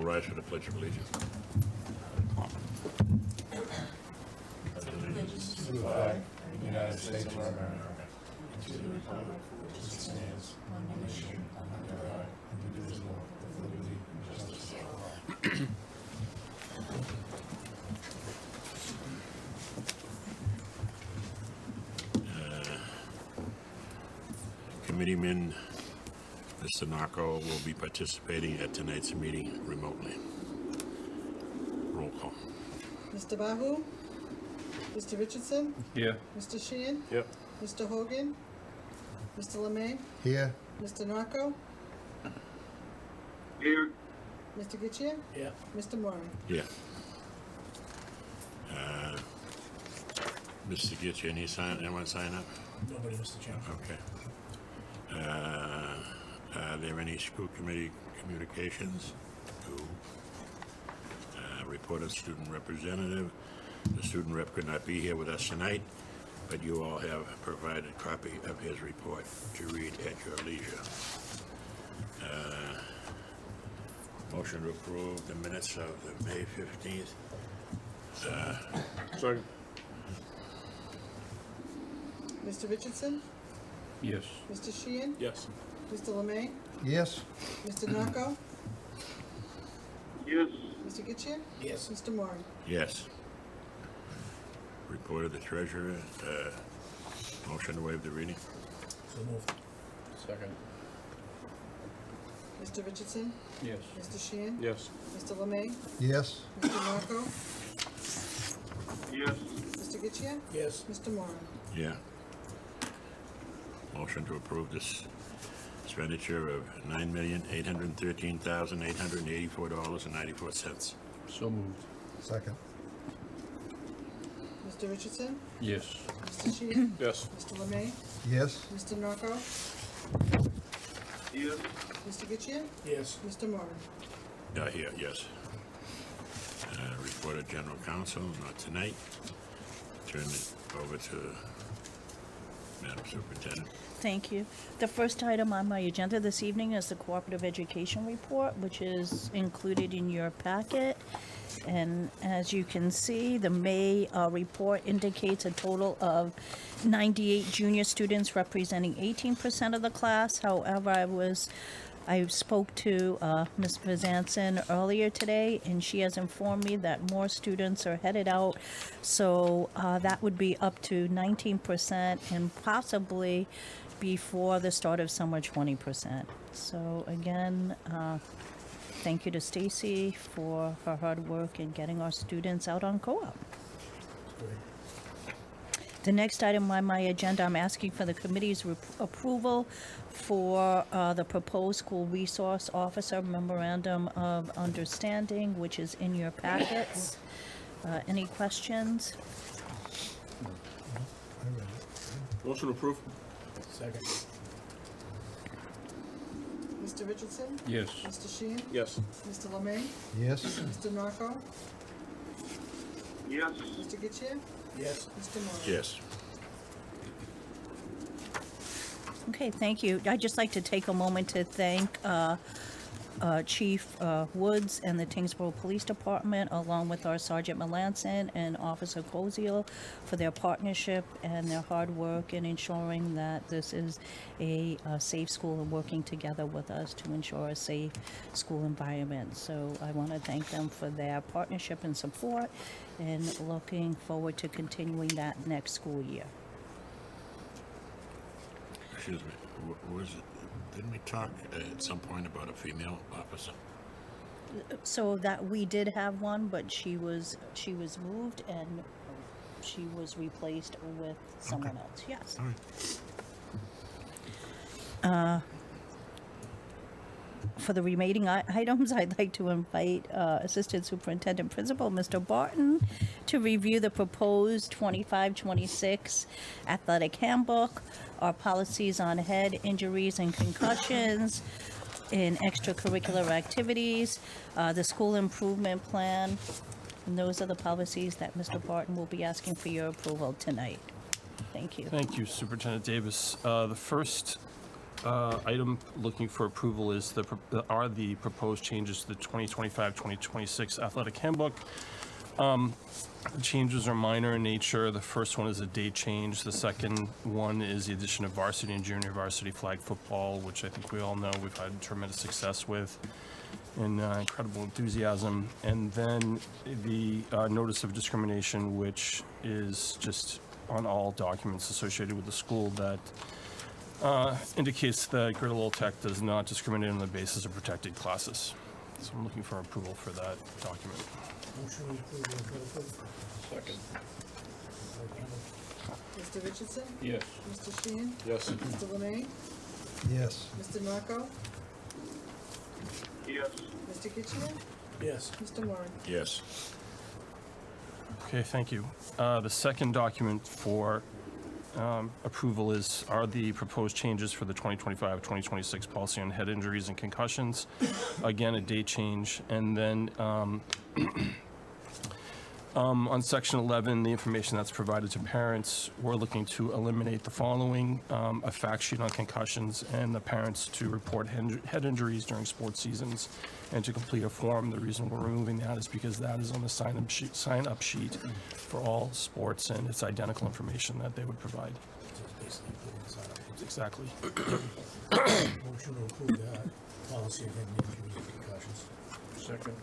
rise for the Pledge of Allegiance. Allegiance to the flag of the United States of America, and to the republic for which it stands, one nation, under God, indivisible, with liberty and justice for all. Committeeman Mr. Narco will be participating at tonight's meeting remotely. Roll call. Mr. Bahu? Mr. Richardson? Here. Mr. Sheehan? Yep. Mr. Hogan? Mr. Lemay? Here. Mr. Narco? Here. Mr. Getchia? Yeah. Mr. Moran? Yeah. Mr. Gitch, anyone sign up? Nobody, Mr. Chairman. Okay. Are there any school committee communications? No. Report of student representative. The student rep could not be here with us tonight, but you all have provided a copy of his report to read at your leisure. Motion to approve the minutes of the May 15th. Second. Mr. Richardson? Yes. Mr. Sheehan? Yes. Mr. Lemay? Yes. Mr. Narco? Yes. Mr. Getchia? Yes. Mr. Moran? Yes. Report of the treasurer. Motion to waive the reading. So moved. Second. Mr. Richardson? Yes. Mr. Sheehan? Yes. Mr. Lemay? Yes. Mr. Narco? Yes. Mr. Getchia? Yes. Mr. Moran? Yeah. Motion to approve this expenditure of $9,813,884.94. So moved. Second. Mr. Richardson? Yes. Mr. Sheehan? Yes. Mr. Lemay? Yes. Mr. Narco? Yes. Mr. Getchia? Yes. Mr. Moran? Here, yes. Report of general counsel, not tonight. Turn it over to Madam Superintendent. Thank you. The first item on my agenda this evening is the Cooperative Education Report, which is included in your packet. And as you can see, the May report indicates a total of 98 junior students representing 18% of the class. However, I spoke to Ms. Vizanson earlier today, and she has informed me that more students are headed out. So that would be up to 19% and possibly before the start of summer 20%. So again, thank you to Stacy for her hard work in getting our students out on co-op. The next item on my agenda, I'm asking for the committee's approval for the proposed school resource officer memorandum of understanding, which is in your packets. Any questions? Motion approved. Second. Mr. Richardson? Yes. Mr. Sheehan? Yes. Mr. Lemay? Yes. Mr. Narco? Yes. Mr. Getchia? Yes. Mr. Moran? Yes. Okay, thank you. I'd just like to take a moment to thank Chief Woods and the Tingsboro Police Department, along with our Sergeant Melanson and Officer Koziel, for their partnership and their hard work in ensuring that this is a safe school and working together with us to ensure a safe school environment. So I want to thank them for their partnership and support, and looking forward to continuing that next school year. Excuse me. Was it? Didn't we talk at some point about a female officer? So that we did have one, but she was moved and she was replaced with someone else. Yes. All right. For the remaining items, I'd like to invite Assistant Superintendent Principal Mr. Barton to review the proposed 25-26 athletic handbook, our policies on head injuries and concussions, in extracurricular activities, the school improvement plan, and those are the policies that Mr. Barton will be asking for your approval tonight. Thank you. Thank you, Superintendent Davis. The first item looking for approval is the proposed changes to the 2025-2026 athletic handbook. The changes are minor in nature. The first one is a date change. The second one is the addition of varsity and junior varsity flag football, which I think we all know we've had tremendous success with and incredible enthusiasm. And then the notice of discrimination, which is just on all documents associated with the school that indicates that Greater Lowell Tech does not discriminate on the basis of protected classes. So I'm looking for approval for that document. Motion to approve the benefit. Second. Mr. Richardson? Yes. Mr. Sheehan? Yes. Mr. Lemay? Yes. Mr. Narco? yes, Mr. Getchia? Yes. Mr. Moran? Yes. Okay, thank you. The second document for approval are the proposed changes for the 2025-2026 policy on head injuries and concussions. Again, a date change. And then on section 11, the information that's provided to parents, we're looking to eliminate the following: a fact sheet on concussions and the parents to report head injuries during sports seasons and to complete a form. The reason we're removing that is because that is on the sign-up sheet for all sports, and it's identical information that they would provide. Basically, putting this out. Exactly. Motion to approve that policy of head injuries and concussions. Second.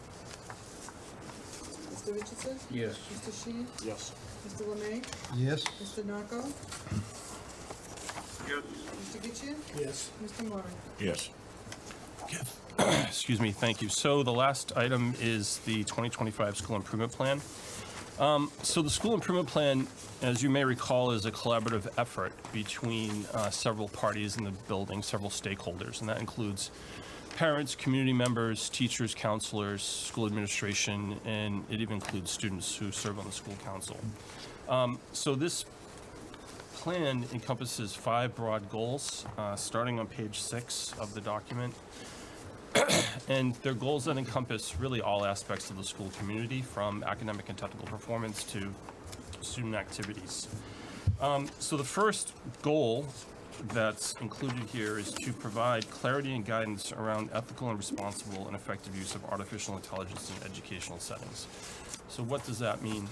Mr. Richardson? Yes. Mr. Sheehan? Yes. Mr. Lemay? Yes. Mr. Narco? yes, Mr. Getchia? Yes. Mr. Moran? Yes. Excuse me, thank you. So the last item is the 2025 School Improvement Plan. So the School Improvement Plan, as you may recall, is a collaborative effort between several parties in the building, several stakeholders, and that includes parents, community members, teachers, counselors, school administration, and it even includes students who serve on the school council. So this plan encompasses 5 broad goals, starting on page 6 of the document. And they're goals that encompass really all aspects of the school community, from academic and technical performance to student activities. So the first goal that's included here is to provide clarity and guidance around ethical and responsible and effective use of artificial intelligence in educational settings. So what does that mean?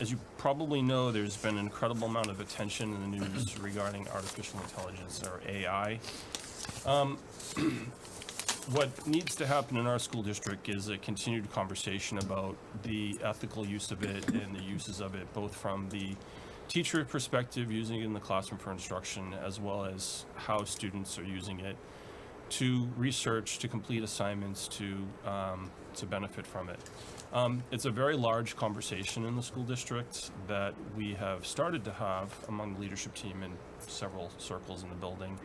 As you probably know, there's been an incredible amount of attention in the news regarding artificial intelligence, or AI. What needs to happen in our school district is a continued conversation about the ethical use of it and the uses of it, both from the teacher perspective, using it in the classroom for instruction, as well as how students are using it to research, to complete assignments, to benefit from it. It's a very large conversation in the school district that we have started to have among the leadership team in several circles in the building.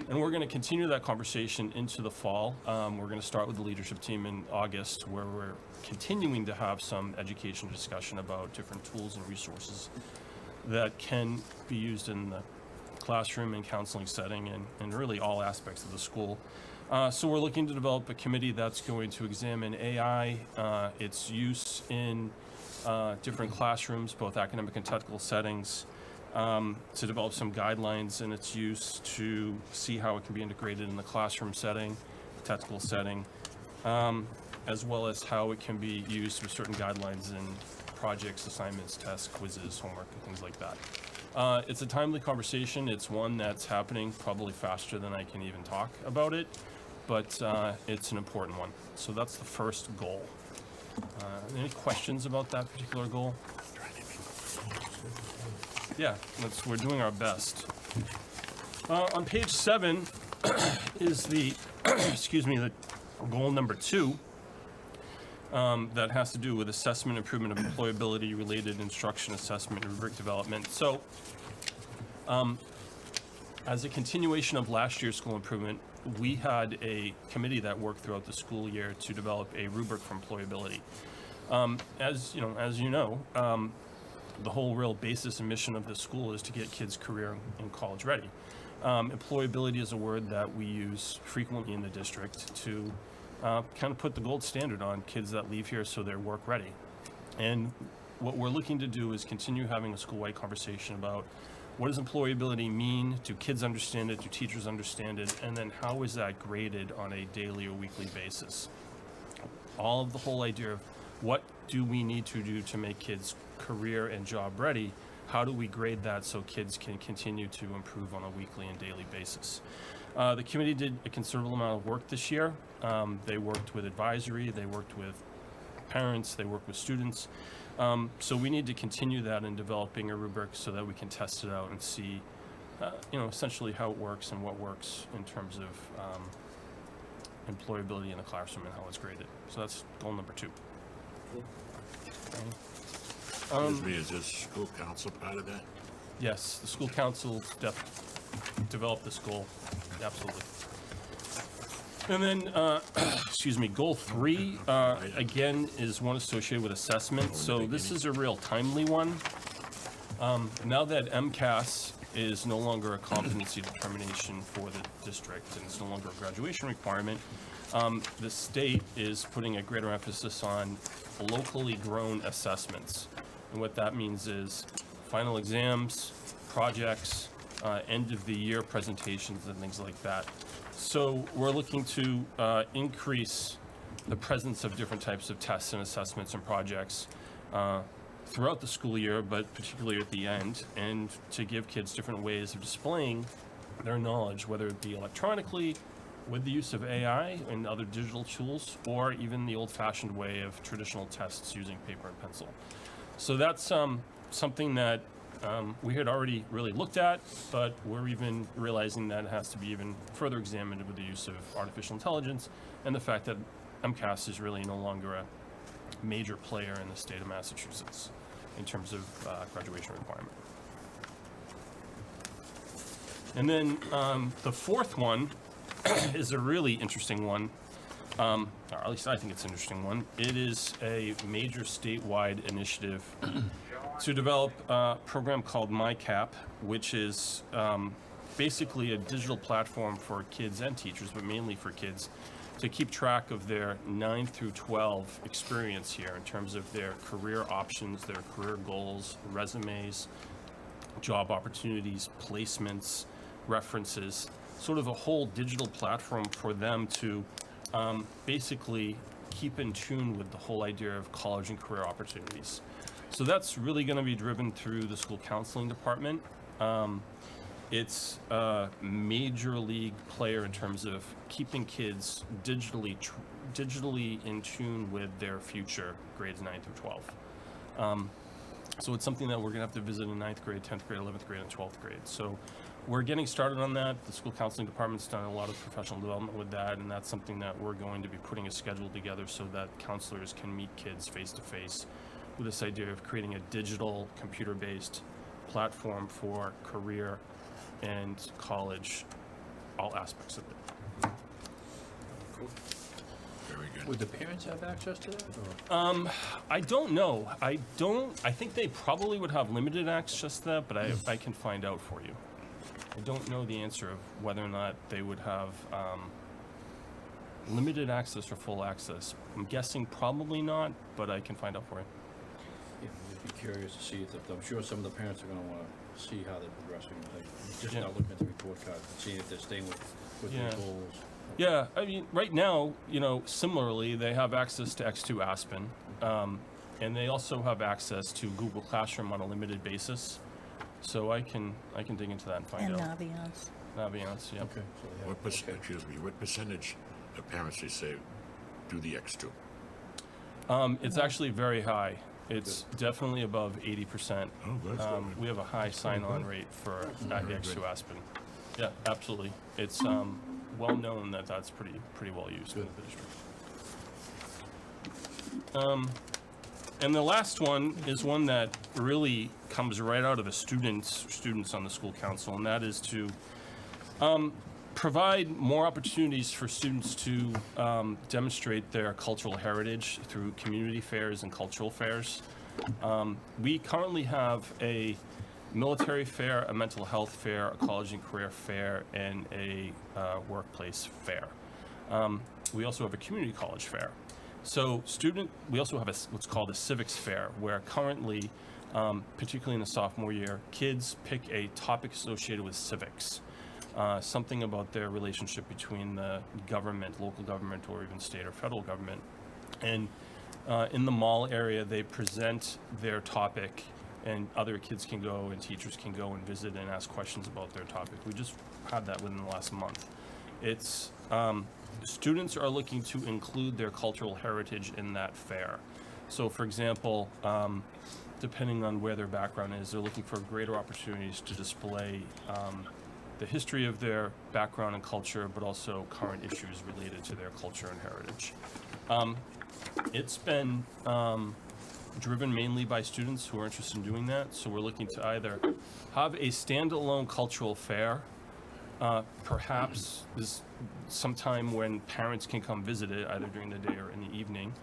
And we're going to continue that conversation into the fall. We're going to start with the leadership team in August, where we're continuing to have some education discussion about different tools and resources that can be used in the classroom and counseling setting, and really all aspects of the school. So we're looking to develop a committee that's going to examine AI, its use in different classrooms, both academic and technical settings, to develop some guidelines in its use, to see how it can be integrated in the classroom setting, technical setting, as well as how it can be used with certain guidelines in projects, assignments, tests, quizzes, homework, and things like that. It's a timely conversation. It's one that's happening probably faster than I can even talk about it, but it's an important one. So that's the first goal. Any questions about that particular goal? Yeah, we're doing our best. On page 7 is the, the goal number 2. That has to do with assessment, improvement of employability, related instruction, assessment, and rubric development. So, as a continuation of last year's school improvement, we had a committee that worked throughout the school year to develop a rubric for employability. As you know, the whole real basis and mission of the school is to get kids career and college ready. Employability is a word that we use frequently in the district to kind of put the gold standard on kids that leave here so they're work ready. And what we're looking to do is continue having a school-wide conversation about what does employability mean? Do kids understand it? Do teachers understand it? And then how is that graded on a daily or weekly basis? All of the whole idea of what do we need to do to make kids career and job ready? How do we grade that so kids can continue to improve on a weekly and daily basis? The committee did a considerable amount of work this year. They worked with advisory, they worked with parents, they worked with students. So we need to continue that in developing a rubric so that we can test it out and see, essentially how it works and what works in terms of employability in the classroom and how it's graded. So that's goal number 2. Excuse me, is this school council part of that? Yes, the school council developed this goal, absolutely. And then, excuse me, goal 3, again, is one associated with assessment. So this is a real timely one. Now that MCAS is no longer a competency determination for the district and it's no longer a graduation requirement, the state is putting a greater emphasis on locally grown assessments. And what that means is final exams, projects, end of the year presentations and things like that. So we're looking to increase the presence of different types of tests and assessments and projects throughout the school year, but particularly at the end, and to give kids different ways of displaying their knowledge, whether it be electronically, with the use of AI and other digital tools, or even the old-fashioned way of traditional tests using paper and pencil. So that's something that we had already really looked at, but we're even realizing that it has to be even further examined with the use of artificial intelligence and the fact that MCAS is really no longer a major player in the state of Massachusetts in terms of graduation requirement. And then the 4th one is a really interesting one, or at least I think it's an interesting one. It is a major statewide initiative to develop a program called MyCap, which is basically a digital platform for kids and teachers, but mainly for kids, to keep track of their 9 through 12 experience here in terms of their career options, their career goals, resumes, job opportunities, placements, references, sort of a whole digital platform for them to basically keep in tune with the whole idea of college and career opportunities. So that's really going to be driven through the school counseling department. It's a major league player in terms of keeping kids digitally in tune with their future, grades 9 through 12. So it's something that we're going to have to visit in 9th grade, 10th grade, 11th grade, and 12th grade. So we're getting started on that. The school counseling department's done a lot of professional development with that, and that's something that we're going to be putting a schedule together so that counselors can meet kids face-to-face with this idea of creating a digital, computer-based platform for career and college, all aspects of it. Very good. Would the parents have access to that, or? I don't know. I think they probably would have limited access to that, but I can find out for you. I don't know the answer of whether or not they would have limited access or full access. I'm guessing probably not, but I can find out for you. Yeah, I'd be curious to see if, I'm sure some of the parents are gonna wanna see how they're progressing, like, just Yeah. not looking at the report card, and seeing if they're staying with Yeah. their goals. Yeah, I mean, right now, similarly, they have access to X2 Aspen, and they also have access to Google Classroom on a limited basis. So I can dig into that and find And out. Naviance. Naviance, yeah. Okay, so they have, okay. What percentage of parents they say do the X2? It's actually very high. It's definitely above 80%. Oh, that's good. We have a high sign-on rate for X2 Aspen. Yeah, absolutely. It's well known that that's pretty well used with the district. And the last one is one that really comes right out of the students on the school council, and that is to provide more opportunities for students to demonstrate their cultural heritage through community fairs and cultural fairs. We currently have a military fair, a mental health fair, a college and career fair, and a workplace fair. We also have a community college fair. So we also have what's called a civics fair, where currently, particularly in the sophomore year, kids pick a topic associated with civics. Something about their relationship between the government, local government, or even state or federal government. And in the mall area, they present their topic, and other kids can go and teachers can go and visit and ask questions about their topic. We just had that within the last month. It's students are looking to include their cultural heritage in that fair. So, for example, depending on where their background is, they're looking for greater opportunities to display the history of their background and culture, but also current issues related to their culture and heritage. It's been driven mainly by students who are interested in doing that, so we're looking to either have a standalone cultural fair, perhaps this sometime when parents can come visit it, either during the day or in the evening,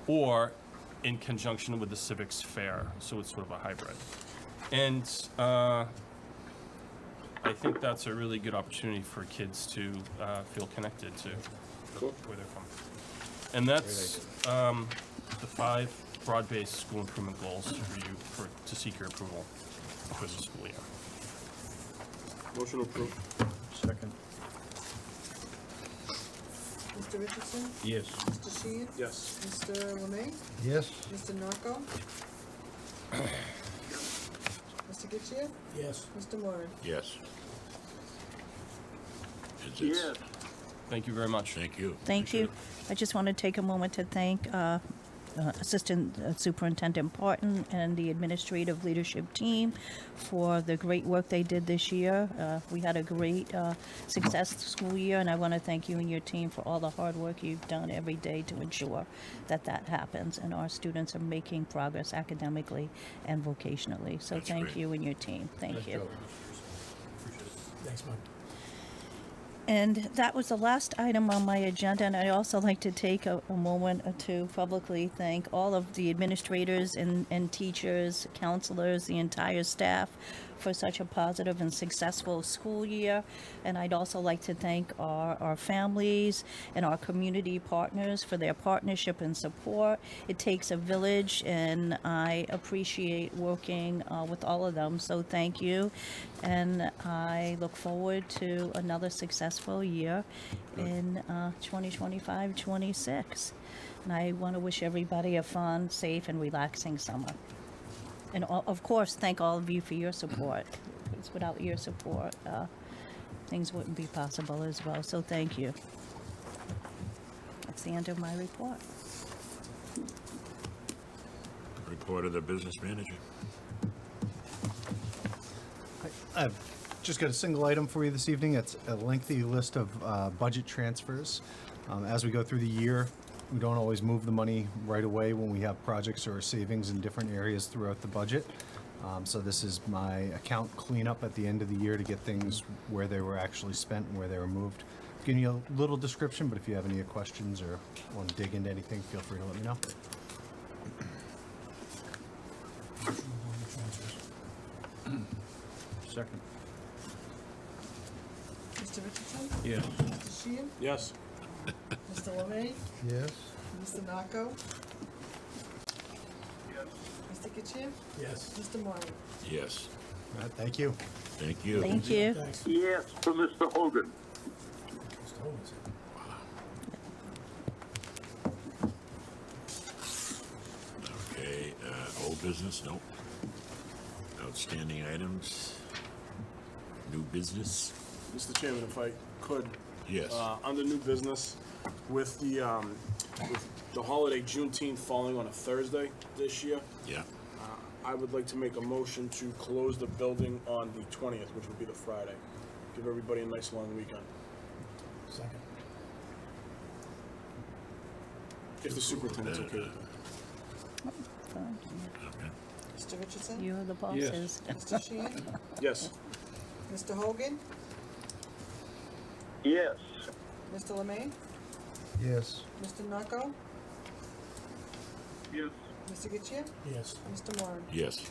or in conjunction with the civics fair, so it's sort of a hybrid. And I think that's a really good opportunity for kids to feel connected to where they're from. And that's the 5 broad-based school improvement goals for you to seek your approval for the school year. Motion approved. Second. Mr. Richardson? Yes. Mr. Sheehan? Yes. Mr. Lemay? Yes. Mr. Narco? Mr. Getchia? Yes. Mr. Moran? Yes. Yes. Thank you very much. Thank you. Thank you. I just want to take a moment to thank Assistant Superintendent Parton and the administrative leadership team for the great work they did this year. We had a great success school year, and I want to thank you and your team for all the hard work you've done every day to ensure that that happens and our students are making progress academically and vocationally. So That's thank great. you and your team. Thank you. Thanks, Mike. And that was the last item on my agenda, and I'd also like to take a moment to publicly thank all of the administrators and teachers, counselors, the entire staff for such a positive and successful school year. And I'd also like to thank our families and our community partners for their partnership and support. It takes a village, and I appreciate working with all of them, so thank you. And I look forward to another successful year in 2025-26. And I want to wish everybody a fun, safe, and relaxing summer. And of course, thank all of you for your support. Because without your support, things wouldn't be possible as well. So thank you. That's the end of my report. Report of the business manager. I've just got a single item for you this evening. It's a lengthy list of budget transfers. As we go through the year, we don't always move the money right away when we have projects or savings in different areas throughout the budget. So this is my account cleanup at the end of the year to get things where they were actually spent and where they were moved. Giving you a little description, but if you have any questions or want to dig into anything, feel free to let me know. Second. Mr. Richardson? Yes. Mr. Sheehan? Yes. Mr. Lemay? Yes. Mr. Narco? Mr. Getchia? Yes. Mr. Moran? Yes. All right, thank you. Thank you. Thank you. Thanks. Yes, for Mr. Hogan. Mr. Holmes. Okay, old business, nope. Outstanding items. New business, Mr. Chairman, if I could, yes. under new business, with the holiday Juneteenth falling on a Thursday this year, Yeah, I would like to make a motion to close the building on the 20th, which would be the Friday. Give everybody a nice long weekend. Second. If the superintendent's okay with that. Fine. okay. Mr. Richardson? You're the bosses. Mr. Sheehan? Yes. Mr. Hogan? Yes. Mr. Lemay? Yes. Mr. Narco? Yes. Mr. Getchia? Yes. Mr. Moran? Yes.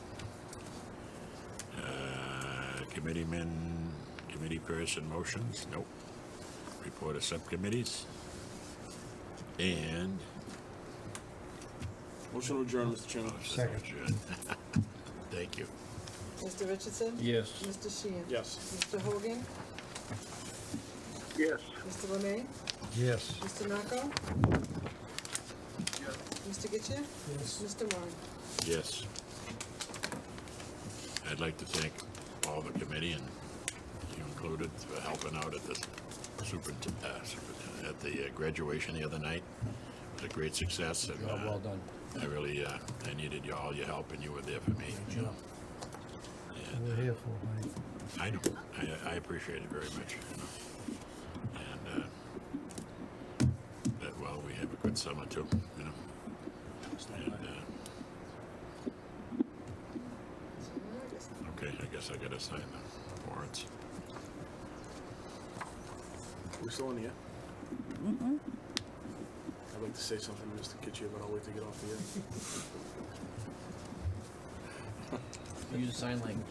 Committee person motions, nope. Report of subcommittees, And Motion to adjourn, Mr. Chairman. Second. adjourn. Thank you. Mr. Richardson? Yes. Mr. Sheehan? Yes. Mr. Hogan? Yes. Mr. Lemay? Yes. Mr. Narco? Mr. Getchia? Yes. Mr. Warren? Yes. I'd like to thank all the committee, and you included, for helping out at the at the graduation the other night. It was a great success, and Job well done. I really, I needed all your help, and you were there for me. You know. And, We're here for, honey. I know. I appreciate it very much. You know. And that, well, we have a good summer too. You know. And, okay, I guess I gotta sign the warrants. We're still in the air? I'd like to say something to Mr. Kitchie, but I'll wait to get off the air. Use sign language.